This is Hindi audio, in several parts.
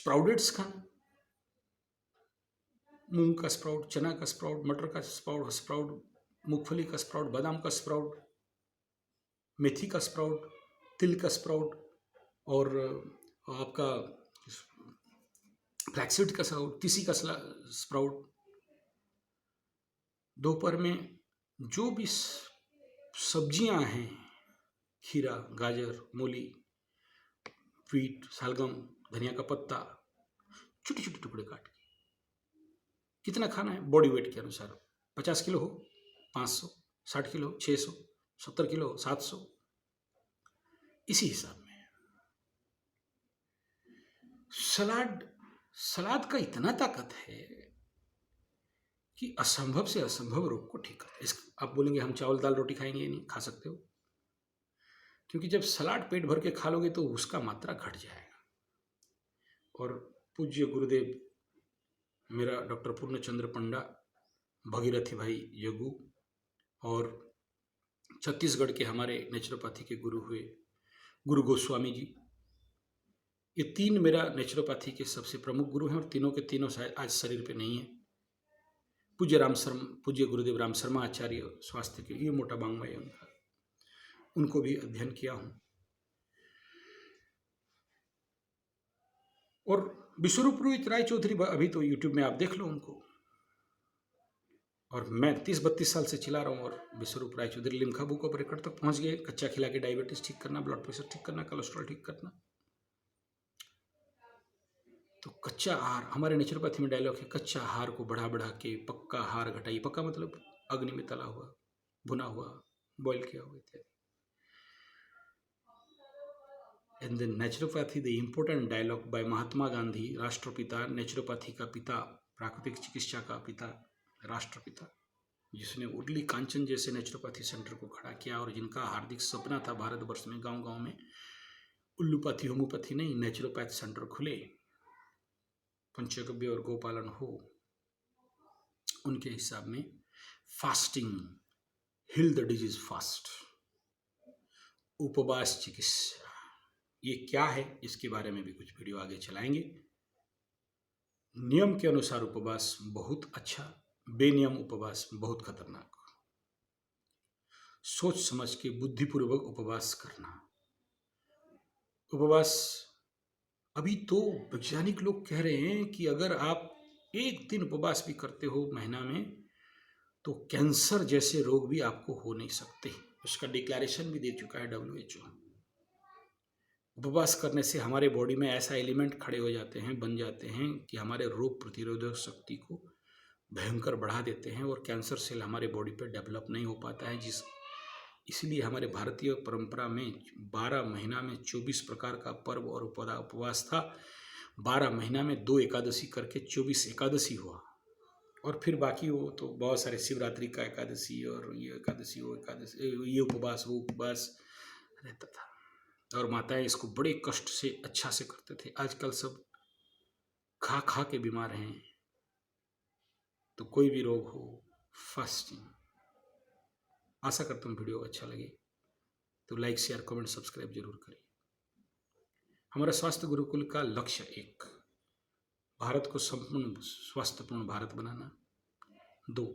स्प्राउडेड्स खाना, मूंग का स्प्राउट, चना का स्प्राउट, मटर का स्प्राउट, मूंगफली का स्प्राउट, बादाम का स्प्राउट, मेथी का स्प्राउट, तिल का स्प्राउट और आपका फ्लैक्सीड का स्प्राउट, तीसी का स्प्राउट। दोपहर में जो भी सब्जियां हैं, खीरा, गाजर, मूली, बीट, शलगम, धनिया का पत्ता, छोटे छोटे टुकड़े काट के। कितना खाना है बॉडी वेट के अनुसार, 50 किलो हो 500, 60 किलो 600, 70 किलो 700, इसी हिसाब में। सलाद का इतना ताकत है कि असंभव से असंभव रोग को ठीक करता है। आप बोलेंगे हम चावल दाल रोटी खाएंगे, नहीं खा सकते हो, क्योंकि जब सलाद पेट भर के खा लोगे तो उसका मात्रा घट जाएगा। और पूज्य गुरुदेव मेरा डॉक्टर पूर्णचंद्र पंडा, भगीरथी भाई यगू और छत्तीसगढ़ के हमारे नेचुरोपैथी के गुरु हुए गुरु गोस्वामी जी, ये तीन मेरा नेचुरोपैथी के सबसे प्रमुख गुरु हैं और तीनों के तीनों शायद आज शरीर पे नहीं है। पूज्य गुरुदेव राम शर्मा आचार्य स्वास्थ्य के, ये मोटा बांग्मा है उनका, उनको भी अध्ययन किया हूँ। और विश्वरूप रोहित राय चौधरी, अभी तो यूट्यूब में आप देख लो उनको, और मैं 30-32 साल से चिल्ला रहा हूँ। और Vishwaroop Rai Chaudhary Limca book of record तक पहुँच गए। कच्चा खिला के डायबिटीज ठीक करना, ब्लड प्रेशर ठीक करना, कोलेस्ट्रॉल ठीक करना। तो कच्चा आहार, हमारे नेचुरोपैथी में डायलॉग है, कच्चा आहार को बढ़ा बढ़ा के पक्का आहार घटाइए। पक्का मतलब अग्नि में तला हुआ, भुना हुआ, बॉईल किया हुआ इत्यादि। And then naturopathy, the important dialogue by Mahatma Gandhi, राष्ट्रपिता, नेचुरोपैथी का पिता, प्राकृतिक चिकित्सा का पिता, राष्ट्रपिता, जिसने उर्ली कांचन जैसे नेचुरोपैथी सेंटर को खड़ा किया और जिनका हार्दिक सपना था भारतवर्ष में गांव गांव में उल्लूपैथी, होम्योपैथी नहीं, नेचुरोपैथ सेंटर खुले, पंचगव्य और गोपालन हो। उनके हिसाब में fasting hill the disease fast, उपवास चिकित्सा, ये क्या है इसके बारे में भी कुछ वीडियो आगे चलाएंगे। नियम के अनुसार उपवास बहुत अच्छा, बेनियम उपवास बहुत खतरनाक। सोच समझ के बुद्धिपूर्वक उपवास करना। उपवास, अभी तो वैज्ञानिक लोग कह रहे हैं कि अगर आप एक दिन उपवास भी करते हो महीना में तो कैंसर जैसे रोग भी आपको हो नहीं सकते। उसका डिक्लेरेशन भी दे चुका है WHO। उपवास करने से हमारे बॉडी में ऐसा एलिमेंट खड़े हो जाते हैं, बन जाते हैं कि हमारे रोग प्रतिरोधक शक्ति को भयंकर बढ़ा देते हैं और कैंसर सेल हमारे बॉडी पर डेवलप नहीं हो पाता है। इसलिए हमारे भारतीय परंपरा में 12 महीना में 24 प्रकार का पर्व और उपवास था। 12 महीना में 2 एकादशी करके 24 एकादशी हुआ। और फिर बाकी वो तो बहुत सारे, शिवरात्रि का एकादशी और ये एकादशी, वो एकादशी, ये उपवास, वो उपवास रहता था। और माताएं इसको बड़े कष्ट से अच्छा से करते थे। आजकल सब खा खा के बीमार हैं। तो कोई भी रोग हो, फास्टिंग। आशा करता हूँ वीडियो अच्छा लगे तो लाइक, शेयर, कमेंट, सब्सक्राइब जरूर करें। हमारा स्वास्थ्य गुरुकुल का लक्ष्य एक, भारत को संपूर्ण स्वास्थ्यपूर्ण भारत बनाना। 2,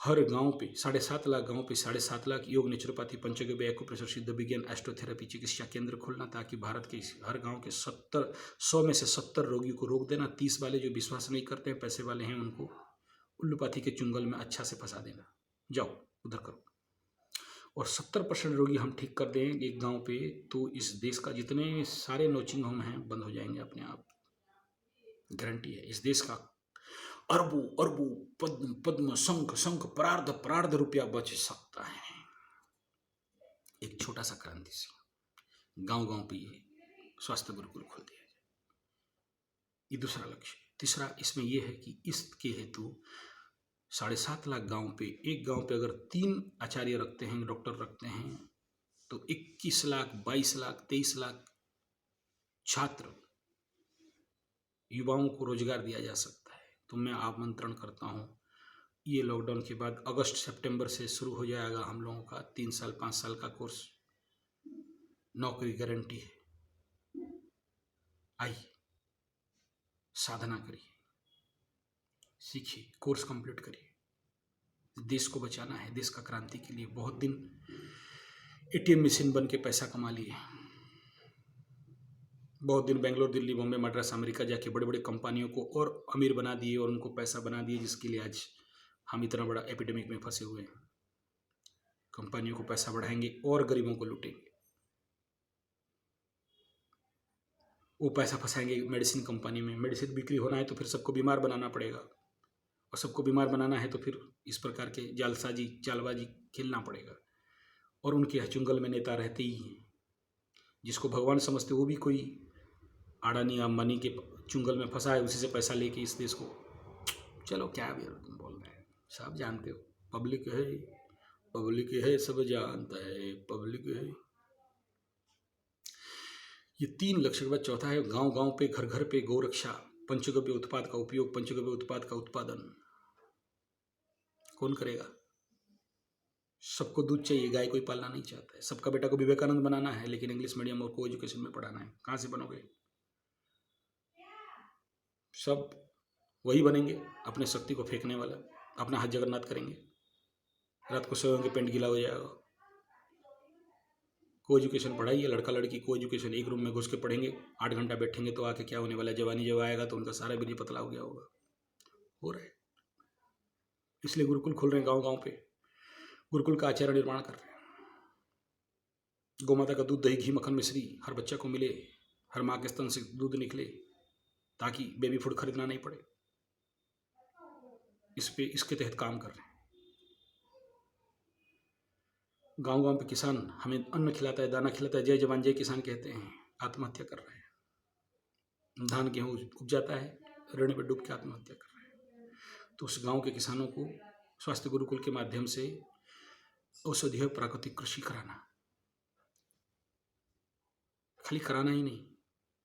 हर गांव पे 7.5 लाख गांव पे 7.5 लाख योग, नेचुरोपैथी, पंचगव्य, एक्यूप्रेशर, सिद्ध विज्ञान, एस्ट्रोथेरेपी चिकित्सा केंद्र खोलना, ताकि भारत के हर गांव के 100 में से 70 रोगियों को रोक देना। 30 वाले जो विश्वास नहीं करते हैं, पैसे वाले हैं, उनको उल्लूपाथी के चुंगल में अच्छा से फंसा देना, जाओ उधर करो। और 70% रोगी हम ठीक कर दें एक गांव पे, तो इस देश का जितने सारे नर्सिंग होम हैं बंद हो जाएंगे अपने आप। गारंटी है। इस देश का अरबों अरबों पद्म शंख परार्ध रुपया बच सकता है एक छोटा सा क्रांति से। गांव गांव पे ये स्वास्थ्य गुरुकुल खोल दिया जाए, ये दूसरा लक्ष्य। तीसरा इसमें यह है कि इसके हेतु 7.5 लाख गांव पे, एक गांव पे अगर 3 आचार्य रखते हैं, डॉक्टर रखते हैं, तो 21 लाख, 22 लाख, 23 लाख छात्र, युवाओं को रोजगार दिया जा सकता है। तो मैं आमंत्रण करता हूँ, ये लॉकडाउन के बाद अगस्त सितंबर से शुरू हो जाएगा हम लोगों का 3 साल 5 साल का कोर्स, नौकरी गारंटी है। आइए साधना करिए, सीखिए, कोर्स कंप्लीट करिए। देश को बचाना है, देश का क्रांति के लिए। बहुत दिन एटीएम मशीन बन के पैसा कमा लिए, बहुत दिन बेंगलोर, दिल्ली, बॉम्बे, मद्रास, अमेरिका जाके बड़े बड़े कंपनियों को और अमीर बना दिए और उनको पैसा बना दिए, जिसके लिए आज हम इतना बड़ा एपिडेमिक में फंसे हुए हैं। कंपनियों को पैसा बढ़ाएंगे और गरीबों को लूटेंगे। वो पैसा फंसाएंगे मेडिसिन कंपनी में। मेडिसिन बिक्री होना है तो फिर सबको बीमार बनाना पड़ेगा, और सबको बीमार बनाना है तो फिर इस प्रकार के जालसाजी, चालबाजी खेलना पड़ेगा। और उनके चुंगल में नेता रहते ही हैं, जिसको भगवान समझते वो भी कोई अडानी अंबानी के चुंगल में फंसा है, उसी से पैसा लेके इस देश को। चलो क्या बोल रहे हैं, सब जानते हो। पब्लिक है, पब्लिक है, सब जानता है, पब्लिक है। ये 3 लक्ष्य के बाद चौथा है गांव गांव पे, घर घर पे गौरक्षा, पंचगव्य उत्पाद का उपयोग, पंचगव्य उत्पाद का उत्पादन। कौन करेगा? सबको दूध चाहिए, गाय कोई पालना नहीं चाहता है। सबका बेटा को विवेकानंद बनाना है, लेकिन इंग्लिश मीडियम और को एजुकेशन में पढ़ाना है। कहाँ से बनोगे? सब वही बनेंगे, अपने शक्ति को फेंकने वाला, अपना हाथ जगन्नाथ करेंगे। रात को सोएंगे, पेंट गीला हो जाएगा। को एजुकेशन पढ़ाइए, लड़का लड़की को एजुकेशन एक रूम में घुस के पढ़ेंगे, 8 घंटा बैठेंगे तो आके क्या होने वाला है? जवानी जब आएगा तो उनका सारा बिल्ली पतला हो गया होगा। हो रहा है, इसलिए गुरुकुल खोल रहे हैं गाँव गाँव पे, गुरुकुल का आचार्य निर्माण कर रहे हैं। गौ माता का दूध, दही, घी, मक्खन, मिश्री हर बच्चा को मिले, हर माँ के स्तन से दूध निकले, ताकि बेबी फूड खरीदना नहीं पड़े। इसके तहत काम कर रहे हैं। गांव गांव पे किसान हमें अन्न खिलाता है, दाना खिलाता है, जय जवान जय किसान कहते हैं, आत्महत्या कर रहे हैं। धान गेहूँ उपजाता है, ऋण में डूब के आत्महत्या कर रहे हैं। तो उस गांव के किसानों को स्वास्थ्य गुरुकुल के माध्यम से औषधीय प्राकृतिक कृषि कराना, खाली कराना ही नहीं,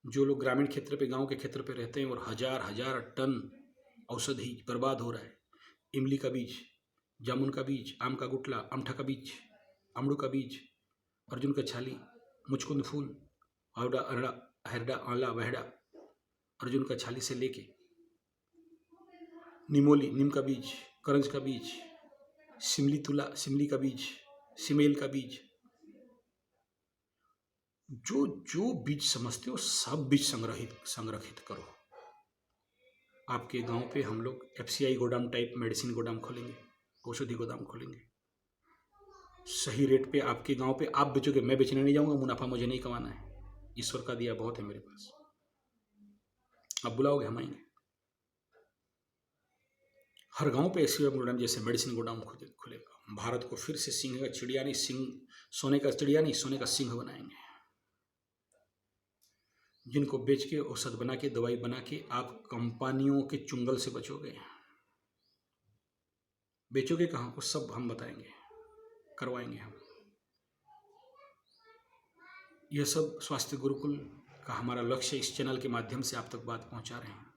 जो लोग ग्रामीण क्षेत्र पे, गांव के क्षेत्र पे रहते हैं और हजार हजार टन औषधि बर्बाद हो रहा है। इमली का बीज, जामुन का बीज, आम का गुठला, अमठा का बीज, अमड़ू का बीज, अर्जुन का छाली, मुचकुंद फूल, आवड़ा, अरड़ा, हरडा, आंवला, वहड़ा, अर्जुन का छाली से लेके निमोली, नीम का बीज, करंज का बीज, सिमली तुला, सिमली का बीज, सिमेल का बीज, जो जो बीज समझते हो सब बीज संग्रहित करो। आपके गांव पे हम लोग FCI गोदाम टाइप मेडिसिन गोदाम खोलेंगे, औषधि गोदाम खोलेंगे। सही रेट पे आपके गांव पे आप बेचोगे, मैं बेचने नहीं जाऊंगा, मुनाफा मुझे नहीं कमाना है। ईश्वर का दिया बहुत है मेरे पास, आप बुलाओगे हम आएंगे। हर गांव पे ऐसी गोदाम, जैसे मेडिसिन गोदाम खुलेगा। भारत को फिर से सिंह का चिड़िया नहीं, सिंह सोने का चिड़िया नहीं, सोने का सिंह बनाएंगे, जिनको बेच के, औषध बना के, दवाई बना के आप कंपनियों के चुंगल से बचोगे। बेचोगे कहाँ को, सब हम बताएंगे, करवाएंगे हम। यह सब स्वास्थ्य गुरुकुल का हमारा लक्ष्य, इस चैनल के माध्यम से आप तक बात पहुंचा रहे हैं।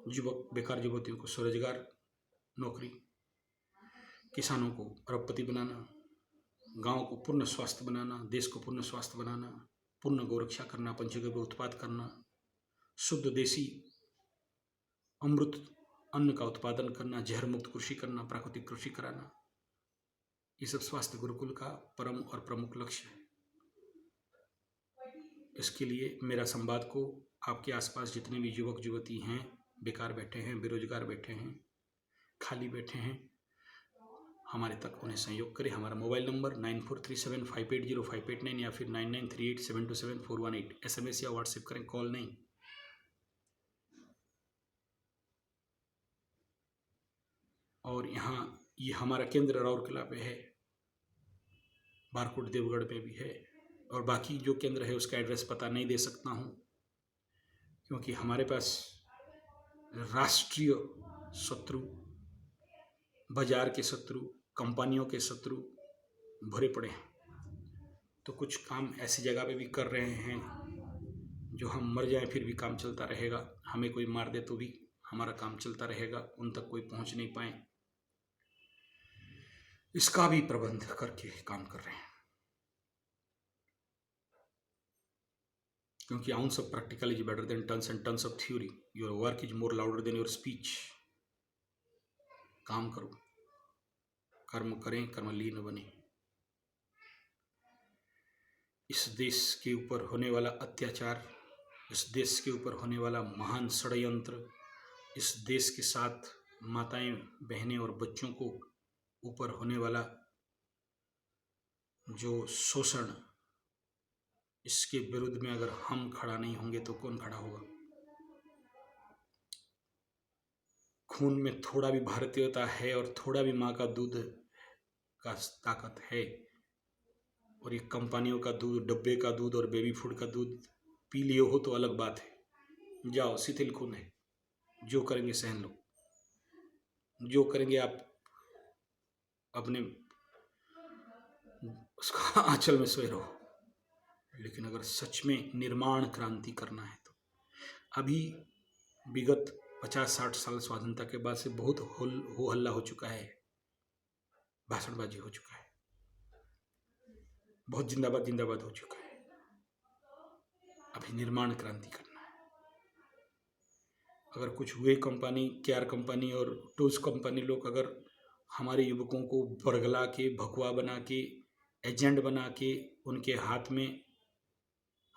युवक, बेकार युवतियों को स्वरोजगार, नौकरी, किसानों को अरबपति बनाना, गांव को पूर्ण स्वास्थ्य बनाना, देश को पूर्ण स्वास्थ्य बनाना, पूर्ण गौरक्षा करना, पंचगव्य उत्पाद करना, शुद्ध देसी अमृत अन्न का उत्पादन करना, जहर मुक्त कृषि करना, प्राकृतिक कृषि कराना, ये सब स्वास्थ्य गुरुकुल का परम और प्रमुख लक्ष्य है। इसके लिए मेरा संवाद को आपके आसपास जितने भी युवक युवती हैं, बेकार बैठे हैं, बेरोजगार बैठे हैं, खाली बैठे हैं, हमारे तक उन्हें सहयोग करें। हमारा मोबाइल नंबर 9437580589 या फिर 9938727418। SMS या व्हाट्सएप करें, कॉल नहीं। और यहाँ ये हमारा केंद्र राउरकेला पे है, बारकोट देवगढ़ पे भी है, और बाकी जो केंद्र है उसका एड्रेस पता नहीं दे सकता हूँ, क्योंकि हमारे पास राष्ट्रीय शत्रु, बाजार के शत्रु, कंपनियों के शत्रु भरे पड़े हैं। तो कुछ काम ऐसी जगह पे भी कर रहे हैं जो हम मर जाएं फिर भी काम चलता रहेगा, हमें कोई मार दे तो भी हमारा काम चलता रहेगा, उन तक कोई पहुंच नहीं पाए, इसका भी प्रबंध करके काम कर रहे हैं। क्योंकि ounce of practical is better than tons and tons of theory. Your work is more louder than your speech. काम करो, कर्म करें, कर्मलीन बने। इस देश के ऊपर होने वाला अत्याचार, इस देश के ऊपर होने वाला महान षड्यंत्र, इस देश के साथ माताएं, बहनें और बच्चों को ऊपर होने वाला जो शोषण, इसके विरुद्ध में अगर हम खड़ा नहीं होंगे तो कौन खड़ा होगा? खून में थोड़ा भी भारतीयता है और थोड़ा भी माँ का दूध का ताकत है, और ये कंपनियों का दूध, डब्बे का दूध और बेबी फूड का दूध पी लिए हो तो अलग बात है। जाओ, शिथिल खून है, जो करेंगे सहन लो, जो करेंगे आप अपने उसका आंचल में सोए रहो। लेकिन अगर सच में निर्माण क्रांति करना है तो अभी विगत 50-60 साल स्वाधीनता के बाद से बहुत हो हल्ला हो चुका है, भाषणबाजी हो चुका है, बहुत जिंदाबाद जिंदाबाद हो चुका है। अभी निर्माण क्रांति करना है। अगर कुछ हुए कंपनी, केआर कंपनी और टूल्स कंपनी लोग अगर हमारे युवकों को बरगला के, भगवा बना के, एजेंट बना के उनके हाथ में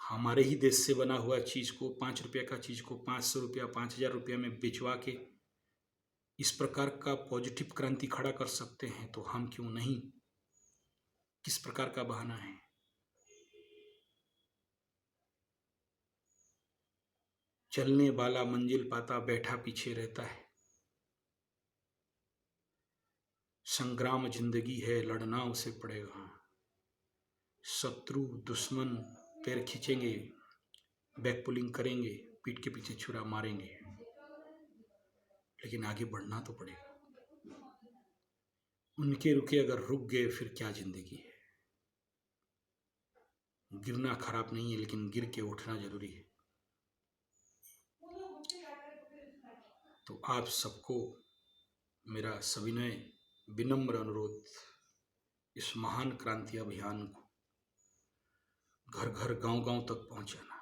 हमारे ही देश से बना हुआ चीज़ को, 5 रुपये का चीज़ को 500 रुपया, 5000 रुपया में बेचवा के इस प्रकार का पॉजिटिव क्रांति खड़ा कर सकते हैं तो हम क्यों नहीं? किस प्रकार का बहाना है? चलने वाला मंजिल पाता, बैठा पीछे रहता है। संग्राम जिंदगी है, लड़ना उसे पड़ेगा। शत्रु दुश्मन पैर खींचेंगे, बैक पुलिंग करेंगे, पीठ के पीछे छुरा मारेंगे, लेकिन आगे बढ़ना तो पड़ेगा। उनके रुके अगर रुक गए फिर क्या जिंदगी है? गिरना खराब नहीं है, लेकिन गिर के उठना जरूरी है। तो आप सबको मेरा सविनय विनम्र अनुरोध, इस महान क्रांति अभियान को घर घर, गांव गांव तक पहुंचाना।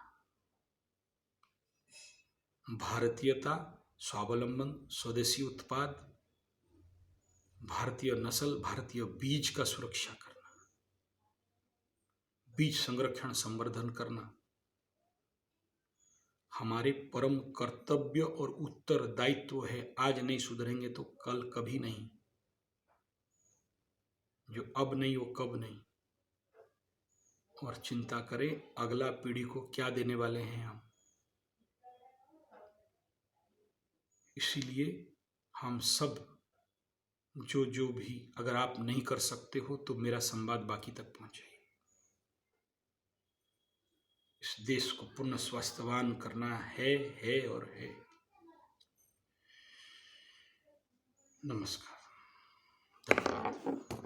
भारतीयता, स्वावलंबन, स्वदेशी उत्पाद, भारतीय नस्ल, भारतीय बीज का सुरक्षा करना, बीज संरक्षण संवर्धन करना हमारे परम कर्तव्य और उत्तरदायित्व है। आज नहीं सुधरेंगे तो कल कभी नहीं। जो अब नहीं वो कब नहीं। और चिंता करें अगला पीढ़ी को क्या देने वाले हैं हम। इसीलिए हम सब जो भी, अगर आप नहीं कर सकते हो तो मेरा संवाद बाकी तक पहुंचाइए। इस देश को पूर्ण स्वास्थ्यवान करना है और है। नमस्कार, धन्यवाद।